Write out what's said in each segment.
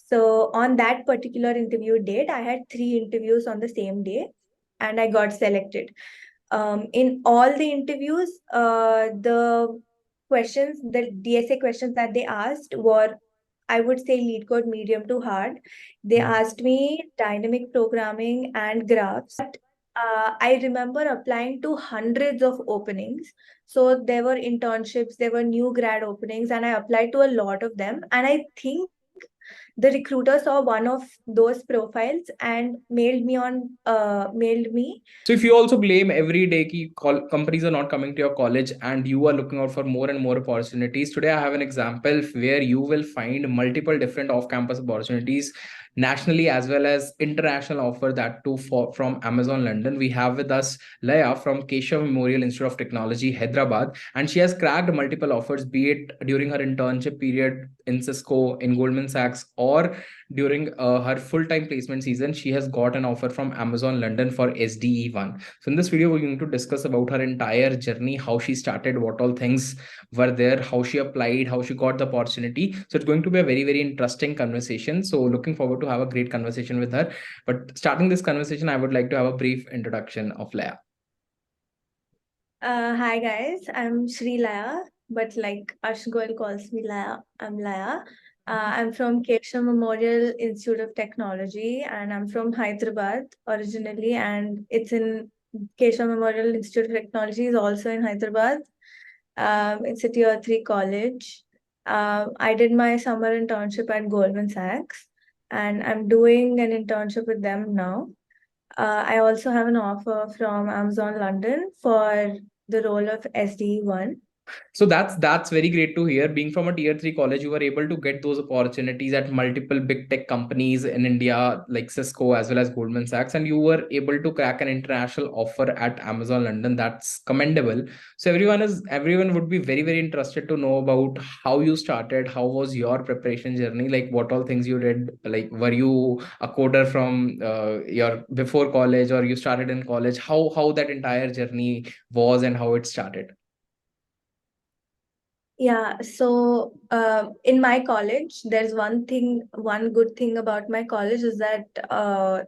So on that particular interview date, I had 3 interviews on the same day, and I got selected. In all the interviews, the DSA questions that they asked were, I would say, lead code medium to hard. They asked me dynamic programming and graphs. I remember applying to hundreds of openings. So there were internships, there were new grad openings, and I applied to a lot of them. And I think the recruiter saw one of those profiles and mailed me. So if you also blame every day ki companies are not coming to your college and you are looking out for more and more opportunities, today I have an example where you will find multiple different off-campus opportunities nationally as well as international offer, that too from Amazon London. We have with us Laya from Keshav Memorial Institute of Technology, Hyderabad, and she has cracked multiple offers, be it during her internship period in Cisco, in Goldman Sachs, or during her full-time placement season. She has got an offer from Amazon London for SDE 1. So in this video, we're going to discuss about her entire journey, how she started, what all things were there, how she applied, how she got the opportunity. So it's going to be a very, very interesting conversation. So looking forward to have a great conversation with her. But starting this conversation, I would like to have a brief introduction of Laya. Hi guys, I'm Shri Laya, but like Ash Goel calls me Laya. I'm Laya. I'm from Keshav Memorial Institute of Technology, and I'm from Hyderabad originally, and it's in Keshav Memorial Institute of Technology is also in Hyderabad. It's a tier 3 college. I did my summer internship at Goldman Sachs, and I'm doing an internship with them now. I also have an offer from Amazon London for the role of SDE 1. So that's very great to hear. Being from a tier 3 college, you were able to get those opportunities at multiple big tech companies in India like Cisco as well as Goldman Sachs, and you were able to crack an international offer at Amazon London. That's commendable. So everyone would be very, very interested to know about how you started, how was your preparation journey, like what all things you did. Like, were you a coder from your before college, or you started in college? How that entire journey was and how it started? Yeah, so in my college, there's one good thing about my college is that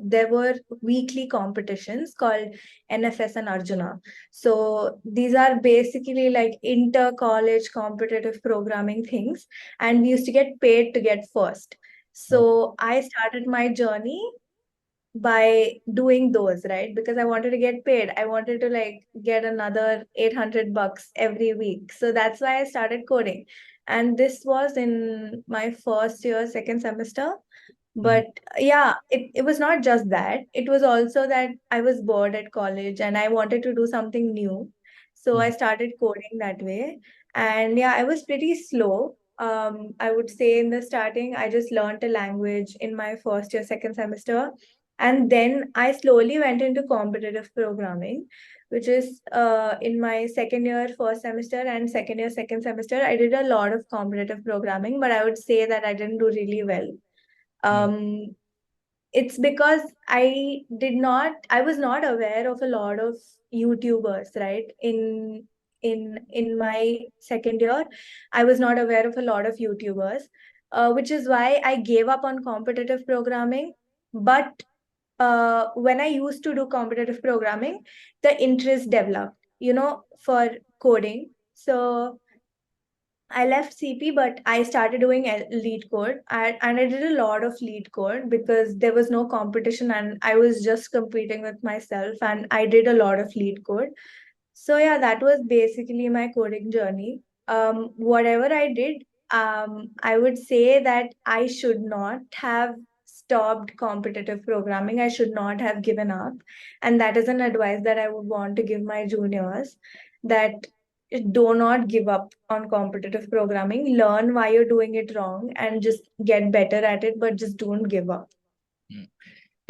there were weekly competitions called NFS and Arjuna. So these are basically like inter-college competitive programming things, and we used to get paid to get first. So I started my journey by doing those, right? Because I wanted to get paid. I wanted to like get another $800 every week. So that's why I started coding. And this was in my first year, second semester. But yeah, it was not just that. It was also that I was bored at college and I wanted to do something new. So I started coding that way. And yeah, I was pretty slow. I would say in the starting, I just learned a language in my first year, second semester. And then I slowly went into competitive programming, which is in my second year, first semester, and second year, second semester. I did a lot of competitive programming, but I would say that I didn't do really well. Um, it's because I was not aware of a lot of YouTubers, right? In my second year, I was not aware of a lot of YouTubers, which is why I gave up on competitive programming. But when I used to do competitive programming, the interest developed, for coding. So I left CP, but I started doing lead code. And I did a lot of lead code because there was no competition and I was just competing with myself. And I did a lot of lead code. So yeah, that was basically my coding journey. Whatever I did, I would say that I should not have stopped competitive programming. I should not have given up. And that is an advice that I would want to give my juniors, that do not give up on competitive programming. Learn why you're doing it wrong and just get better at it, but just don't give up.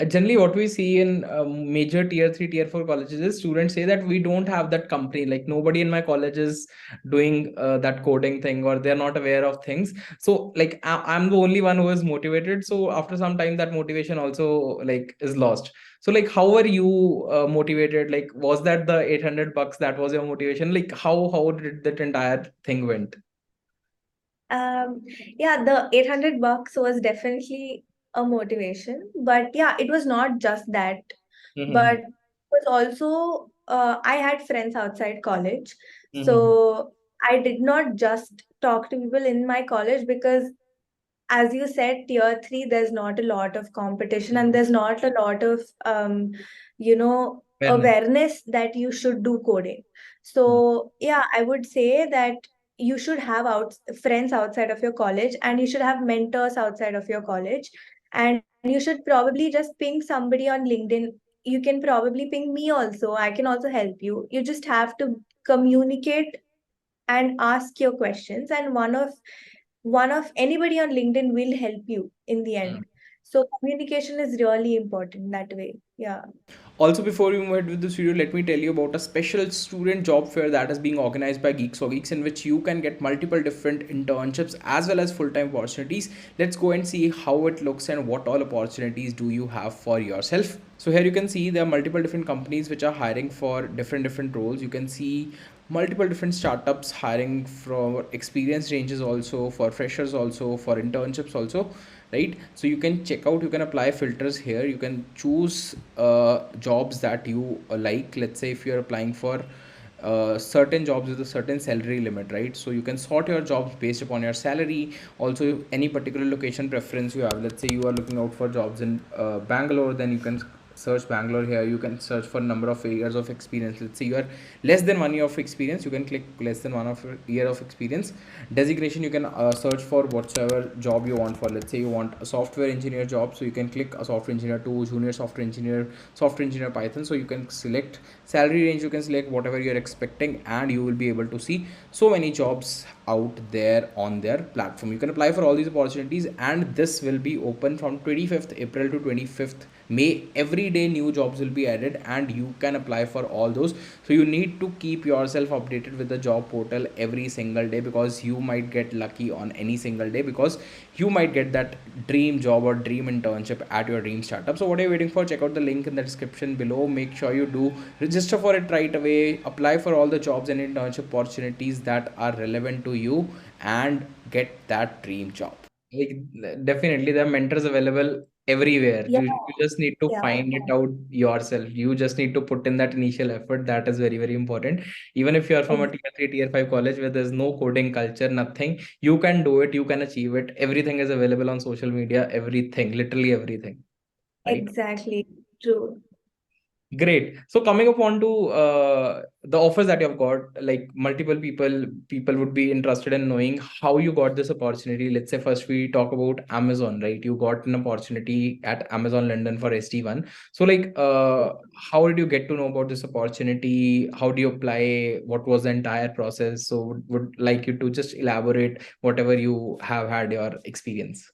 Generally, what we see in major tier 3, tier 4 colleges is students say that we don't have that company. Like, nobody in my college is doing that coding thing, or they're not aware of things. So like I'm the only one who is motivated. So after some time, that motivation also like is lost. So like, how were you motivated? Like, was that the $800 that was your motivation? Like, how did that entire thing went? Yeah, the $800 was definitely a motivation, but yeah, it was not just that, Mm-hmm. but it was also I had friends outside college, Mm-hmm. so I did not just talk to people in my college because, as you said, tier three, there's not a lot of competition and there's not a lot of Fairness. awareness that you should do coding. So yeah, I would say that you should have friends outside of your college, and you should have mentors outside of your college, and you should probably just ping somebody on LinkedIn. You can probably ping me also. I can also help you. You just have to communicate and ask your questions, and one of anybody on LinkedIn will help you in the Mm. end. So communication is really important that way. Yeah. Also, before we move ahead with this video, let me tell you about a special student job fair that is being organized by Geeks for Geeks, in which you can get multiple different internships as well as full-time opportunities. Let's go and see how it looks and what all opportunities do you have for yourself. So here you can see there are multiple different companies which are hiring for different roles. You can see multiple different startups hiring for experience ranges, also for freshers, also for internships also, right? So you can check out, you can apply filters here, you can choose jobs that you like. Let's say if you're applying for certain jobs with a certain salary limit, right? So you can sort your jobs based upon your salary. Also, any particular location preference you have, let's say you are looking out for jobs in Bangalore, then you can search Bangalore. Here you can search for number of years of experience. Let's say you are less than 1 year of experience, you can click less than year of experience. Designation, you can search for whatsoever job you want for. Let's say you want a software engineer job, so you can click a software engineer 2, junior software engineer Python. So you can select salary range, you can select whatever you're expecting, and you will be able to see so many jobs out there on their platform. You can apply for all these opportunities, and this will be open from 25th April to 25th May. Every day new jobs will be added, and you can apply for all those. So you need to keep yourself updated with the job portal every single day, because you might get lucky on any single day, because you might get that dream job or dream internship at your dream startup. So what are you waiting for? Check out the link in the description below. Make sure you do register for it right away. Apply for all the jobs and internship opportunities that are relevant to you, and get that dream job. Like, definitely there are mentors available everywhere. Yeah. You just need to Yeah. find it out yourself. You just need to put in that initial effort. That is very, very important. Even if you are from a Ex- tier 3, tier 5 college where there's no coding culture, nothing, you can do it, you can achieve it. Everything is available on social media, everything, literally everything. Right? Exactly. True. Great. So coming up on to the offers that you have got, like multiple people would be interested in knowing how you got this opportunity. Let's say first we talk about Amazon, right? You got an opportunity at Amazon London for SD1. So like, how did you get to know about this opportunity? How do you apply? What was the entire process? So would like you to just elaborate whatever you have had your experience.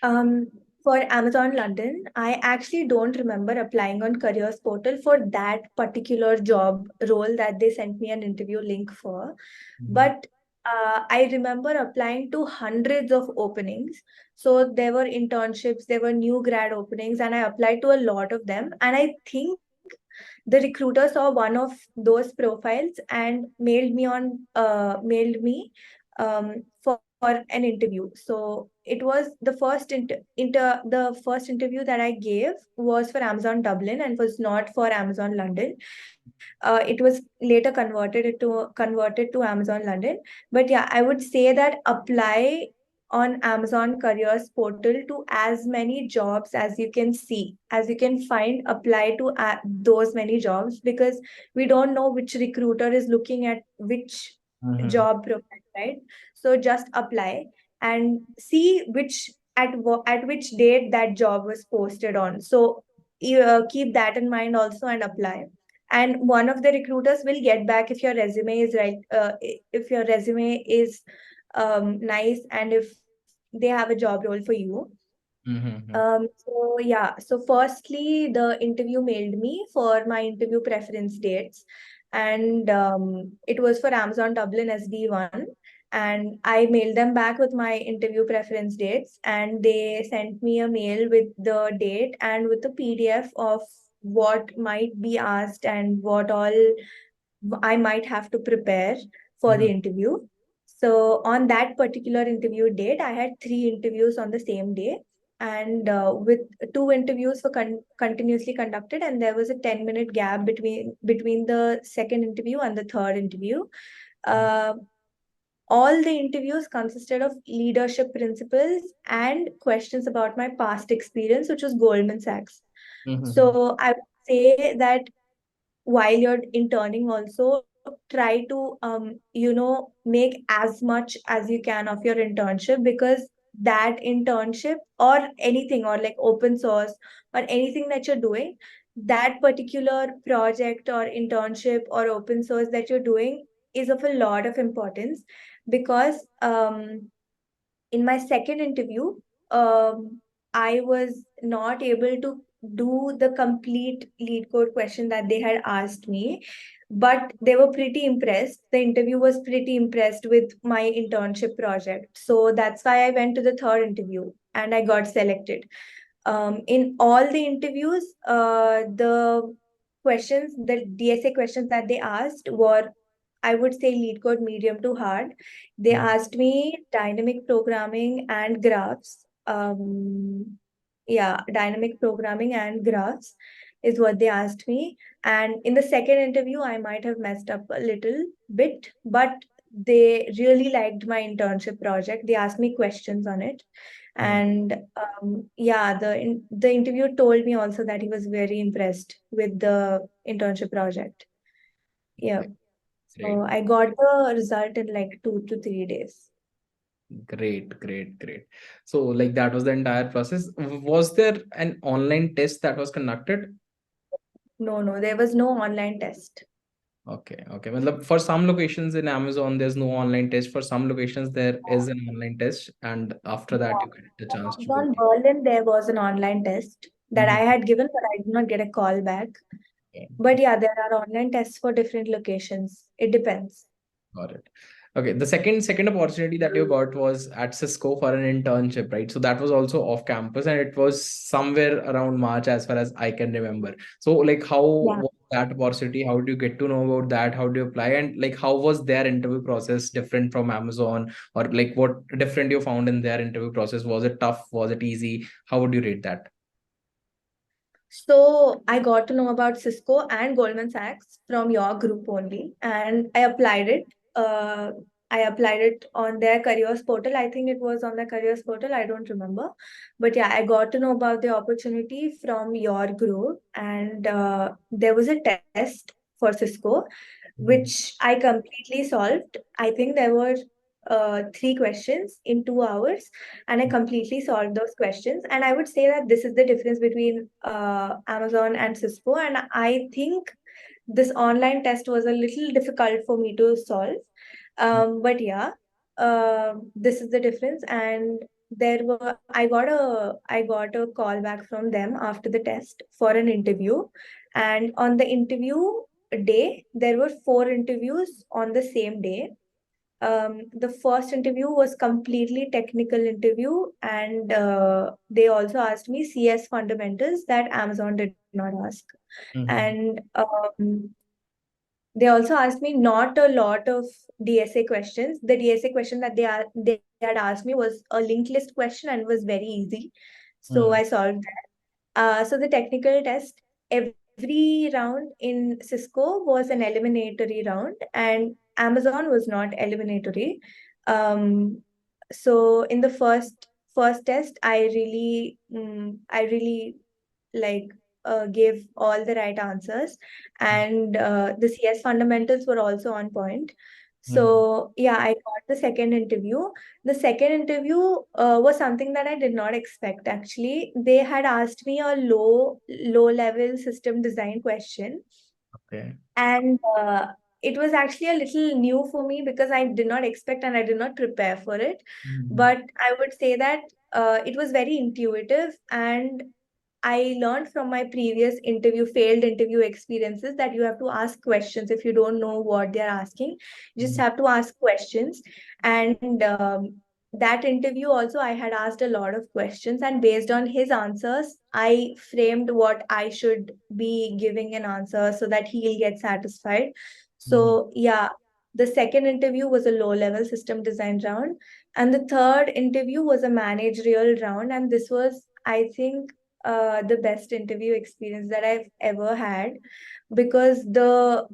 Um, for Amazon London, I actually don't remember applying on careers portal for that particular job role that they sent me an interview link for. Mhm. But I remember applying to hundreds of openings. So there were internships, there were new grad openings, and I applied to a lot of them. And I think the recruiter saw one of those profiles and mailed me for an interview. So it was the first interview that I gave was for Amazon Dublin and was not for Amazon London. It was later converted to Amazon London. But yeah, I would say that apply on Amazon careers portal to as many jobs as you can see, as you can find. Apply to those many jobs, because we don't know which recruiter is looking at which Mhm. job profile, right? So just apply and see at which date that job was posted on. So you keep that in mind also and apply. And one of the recruiters will get back if your resume is right, if your resume is nice, and if they have a job role for you. Mhm. So yeah, so firstly, the interview mailed me for my interview preference dates, and it was for Amazon Dublin SD1. And I mailed them back with my interview preference dates, and they sent me a mail with the date and with the PDF of what might be asked and what all I might have to prepare for the Mhm. interview. So on that particular interview date, I had 3 interviews on the same day, and with 2 interviews were continuously conducted, and there was a 10-minute gap between the second interview and the third interview. Uh, all the interviews consisted of leadership principles and questions about my past experience, which was Goldman Sachs. Mm-hmm. So I would say that while you're interning also, try to make as much as you can of your internship, because that internship or anything, or like open source or anything that you're doing, that particular project or internship or open source that you're doing is of a lot of importance. Because in my second interview, I was not able to do the complete lead code question that they had asked me, but they were pretty impressed. The interview was pretty impressed with my internship project. So that's why I went to the third interview and I got selected. In all the interviews, the DSA questions that they asked were, I would say, lead code medium to hard. They asked me dynamic programming and graphs. Yeah, dynamic programming and graphs is what they asked me. And in the second interview, I might have messed up a little bit, but they really liked my internship project. They asked me questions on it. And yeah, the interviewer told me also that he was very impressed with the internship project. Yeah. Okay, So great. I got the result in like 2 to 3 days. Great, great, great. So, like that was the entire process. Was there an online test that was conducted? No, no, there was no online test. Okay, okay. Well, for some locations in Amazon, there's no online test. For some locations, there is an online test, and after that, you get the chance to go. On Berlin, there was an online test that I Mhm. had given, but I did not get a call back. Okay, But yeah, there are online tests for different locations. It depends. got it. Okay, the second opportunity that you got was at Cisco for an internship, right? So that was also off campus, and it was somewhere around March, as far as I can remember. So, like, how Yeah. was that opportunity? How did you get to know about that? How do you apply? And like, how was their interview process different from Amazon, or like, what different you found in their interview process? Was it tough? Was it easy? How would you rate that? So I got to know about Cisco and Goldman Sachs from your group only, and I applied it. Uh, I applied it on their careers portal. I think it was on their careers portal. I don't remember, but yeah, I got to know about the opportunity from your group, and there was a test for Cisco, Mhm. which I completely solved. I think there were 3 questions in 2 hours, and I completely solved those questions. And I would say that this is the difference between Amazon and Cisco. And I think this online test was a little difficult for me to solve. But yeah, this is the difference. And I got a call back from them after the test for an interview. And on the interview day, there were 4 interviews on the same day. The first interview was completely technical interview, and they also asked me CS fundamentals that Amazon did not ask. Mhm. And they also asked me not a lot of DSA questions. The DSA question that they had asked me was a linked list question, and it was very easy. So Mhm. I solved that. So the technical test, every round in Cisco was an eliminatory round, and Amazon was not eliminatory. Um, so in the first test, I really like gave all the right answers, and the CS fundamentals were also on point. Mhm. So yeah, I got the second interview. The second interview was something that I did not expect. Actually, they had asked me a low level system design question, Okay. and it was actually a little new for me because I did not expect and I did not prepare for it. Mhm. But I would say that it was very intuitive, and I learned from my previous failed interview experiences, that you have to ask questions if you don't know what they're asking. You just Mhm. have to ask questions. And that interview also, I had asked a lot of questions, and based on his answers, I framed what I should be giving an answer so that he'll get satisfied. Mhm. So, yeah, The second interview was a low-level system design round, and the third interview was a managerial round. And this was, I think, the best interview experience that I've ever had, because the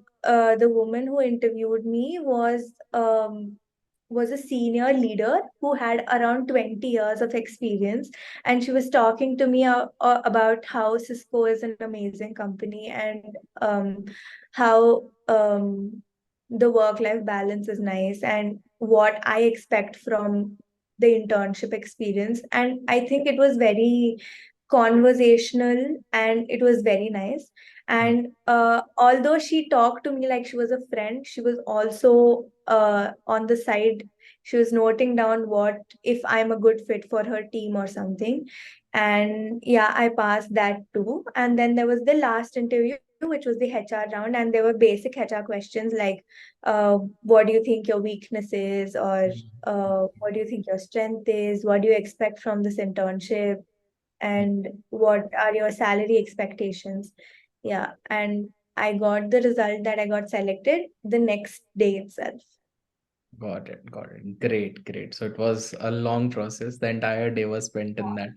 woman who interviewed me was a senior leader who had around 20 years of experience, and she was talking to me about how Cisco is an amazing company, and how the work-life balance is nice, and what I expect from the internship experience. And I think it was very conversational and it was very nice. And although she talked to me like she was a friend, she was also on the side. She was noting down what if I'm a good fit for her team or something. And yeah, I passed that too. And then there was the last interview, which was the HR round, and there were basic HR questions like, what do you think your weakness is, or what do you think your strength is? What do you expect from this internship? And what are your salary expectations? Yeah, and I got the result that I got selected the next day itself. Got it. Got it. Great. Great. So it was a long process. The entire day was spent in that.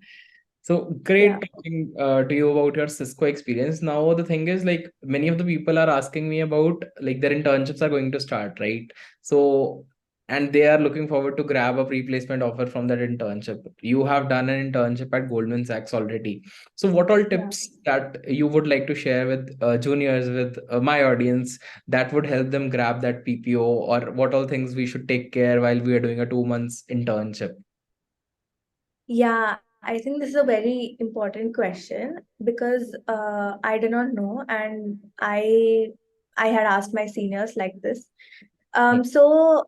So Yeah. great talking to you about your Cisco experience. Now the thing is, like, many of the people are asking me about, like, their internships are going to start, right? So, and they are looking forward to grab a replacement offer from that internship. You have done an internship at Goldman Sachs already. So what all Yeah. tips that you would like to share with juniors, with my audience, that would help them grab that PPO, or what all things we should take care while we are doing a 2 months internship? Yeah, I think this is a very important question, because I do not know, and I had asked my seniors like this. So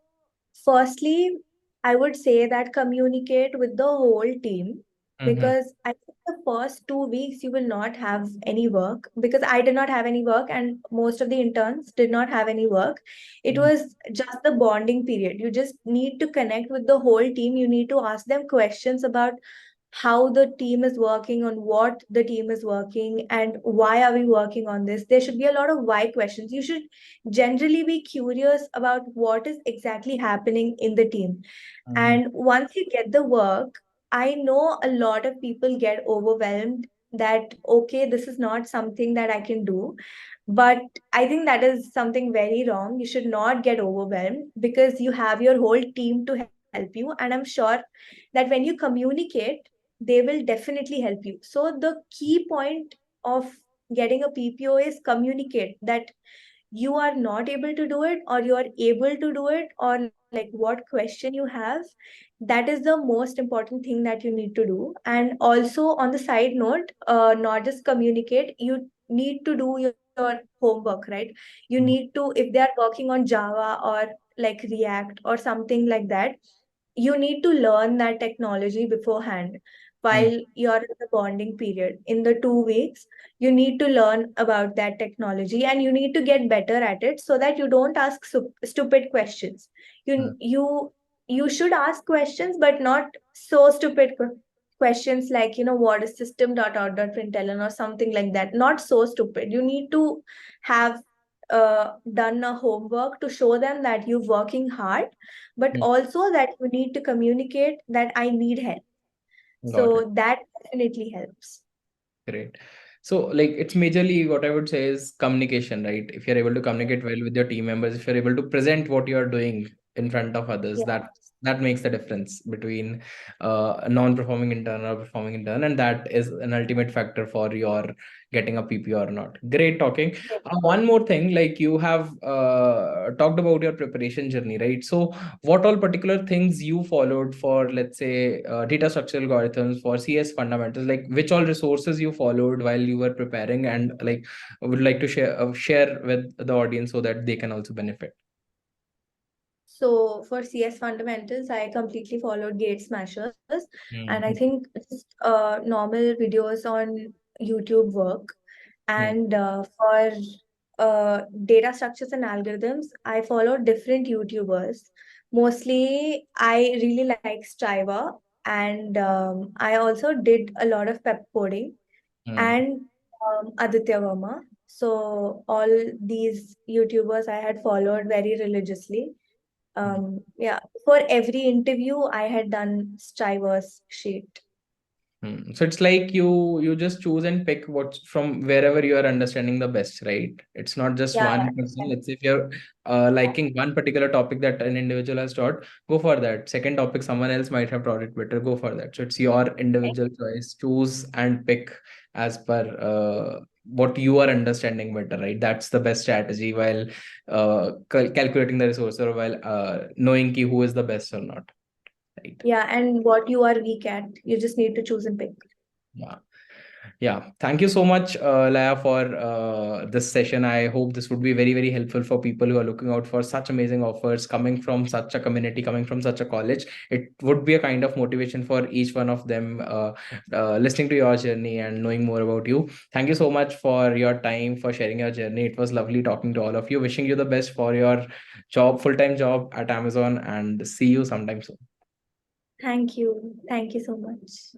firstly, I would say that communicate with the whole team, Mm-hmm. because I think the first 2 weeks you will not have any work, because I did not have any work and most of the interns did not have any work. It was just the bonding period. You just need to connect with the whole team. You need to ask them questions about how the team is working, on what the team is working, and why are we working on this. There should be a lot of why questions. You should generally be curious about what is exactly happening in the team. Mm-hmm. And once you get the work, I know a lot of people get overwhelmed that, okay, this is not something that I can do. But I think that is something very wrong. You should not get overwhelmed, because you have your whole team to help you. And I'm sure that when you communicate, they will definitely help you. So the key point of getting a PPO is communicate that you are not able to do it, or you are able to do it, or like what question you have. That is the most important thing that you need to do. And also, on the side note, not just communicate, you need to do your homework, right? You need to, if they are working on Java or like React or something like that, you need to learn that technology beforehand while you're in the bonding period. In the 2 weeks, you need to learn about that technology, and you need to get better at it, so that you don't ask stupid questions. You you should ask questions, but not so stupid questions like, what is system dot out dot println or something like that. Not so stupid. You need to have done a homework to show them that you're working hard, but also that you need to communicate that I need help. Got it. So that definitely helps. Great. So, like, it's majorly what I would say is communication, right? If you're able to communicate well with your team members, if you're able to present what you're doing in front of others, Yeah. that makes the difference between a non-performing intern or a performing intern, and that is an ultimate factor for your getting a PPO or not. Great talking. One more thing, like, you have talked about your preparation journey, right? So, what all particular things you followed for, let's say, data structural algorithms, for CS fundamentals, like, which all resources you followed while you were preparing, and, like, I would like to share with the audience so that they can also benefit. So for CS fundamentals, I completely followed Gate Smashers, and I Mm, think just normal videos on YouTube work. mm, And for data structures and algorithms, I follow different YouTubers. Mostly, I really like Striver, and I also did a lot of pep coding, mm, and Aditya Verma. So all these YouTubers I had followed very religiously. Yeah, for every interview, I had done Stiver's sheet. So it's like you just choose and pick what's from wherever you are understanding the best, right? It's not just Yeah, one person. Let's say if you're liking one particular topic that an individual has taught, go for that. Second topic, someone else might have taught it better, go for that. So it's your individual choice. Choose and pick as per what you are understanding better, right? That's the best strategy while calculating the resource or while knowing ki who is the best or not, right? yeah, and what you are weak at, you just need to choose and pick. Yeah. Yeah, thank you so much, Laya, for this session. I hope this would be very, very helpful for people who are looking out for such amazing offers coming from such a community, coming from such a college. It would be a kind of motivation for each one of them listening to your journey and knowing more about you. Thank you so much for your time, for sharing your journey. It was lovely talking to all of you. Wishing you the best for your job, full-time job at Amazon, and see you sometime soon. Thank you. Thank you so much.